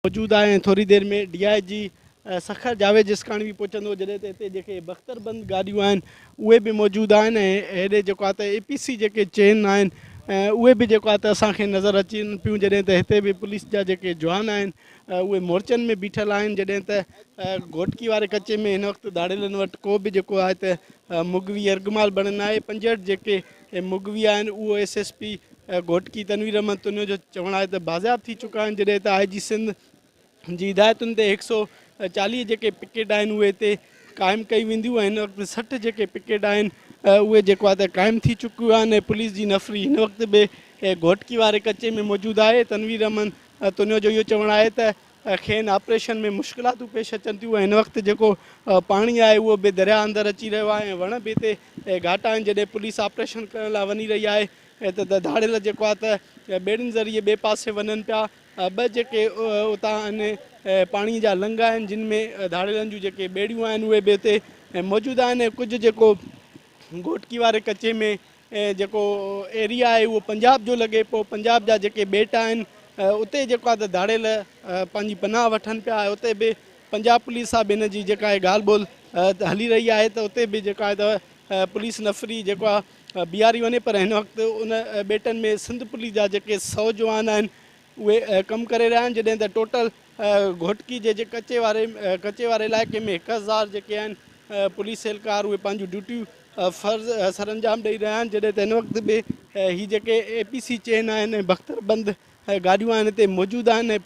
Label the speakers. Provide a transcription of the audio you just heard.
Speaker 1: मौजूद है थोड़ी देर में DIG सखर जावेद जिसकाणी भी पहुंचंदो जॾहिं त हिते जेके बख़्तरबंद गाॾियूं आहिनि उहे बि मौजूदु आहिनि ऐं हेॾे जेको आहे त APC जेके चेन आहिनि उहे बि जेको आहे त असांखे नज़र अचनि पियूं जॾहिं त हिते बि पुलिस जा जेके जवान आहिनि उहे मोर्चनि में बीठल आहिनि जॾहिं त घोटकी वारे कचे में हिन वक़्तु दाड़ेलनि वटि को बि जेको आहे त मुगवी अर्गमाल बणन आहे 65 जेके मुगवी आहिनि उहो SSP घोटकी तनवीर अहमद तुनियो जो चवणु आहे त बाज़ियाब थी चुका आहिनि जॾहिं त IG सिंध जी हिदायतुनि ते 140 जेके पिकेट आहिनि उहे हिते क़ाइमु कई वेंदियूं हिन वक़्तु 60 जेके पिकेट आहिनि उहे जेको आहे त क़ाइमु थी चुकियूं आहिनि ऐं पुलिस जी नफ़री हिन वक़्तु बि घोटकी वारे कचे में मौजूदु आहे। तनवीर अहमद तुनियो जो इहो चवणु आहे त खेनि ऑपरेशन में मुश्किलातूं पेश अचनि थियूं हिन वक़्तु जेको पाणी आहे उहो बि दरिया अंदरि अची रहियो आहे ऐं वण बि हिते घाटा आहिनि जॾहिं पुलिस ऑपरेशन करण लाइ वञी रही आहे त दाड़ेल जेको आहे त ॿेड़ियुनि ज़रिए ॿिए पासे वञनि पिया ॿ जेके उतां आहिनि पाणी जा लंग आहिनि जिन में दाड़ेलनि जूं जेके ॿेड़ियूं आहिनि उहे बि हिते मौजूदु आहिनि ऐं कुझु जेको घोटकी वारे कचे में जेको एरिया आहे उहो पंजाब जो लॻे पियो पंजाब जा जेके ॿेट आहिनि उते जेको आहे त दाड़ेल पंहिंजी पनाह वठनि पिया उते बि पंजाब पुलिस सां बि हिन जी जेका आहे ॻाल्हि ॿोल हली रही आहे त उते बि जेका आहे त पुलिस नफ़री जेको आहे बीहारी वञे पर हिन वक़्तु उन ॿेटनि में सिंध पुलिस जा जेके 100 जवान आहिनि उहे कमु करे रहिया आहिनि जॾहिं त टोटल घोटकी जे कचे वारे इलाइक़े में 1000 जेके आहिनि पुलिस एहलकार उहे पंहिंजूं ड्यूटियूं फ़र्ज़ सर अंजाम ॾेई रहिया आहिनि जॾहिं त हिन वक़्तु बि हीअ जेके APC चेन आहिनि बख़्तरबंद गाॾियूं आहिनि हिते मौजूदु आहिनि ऐं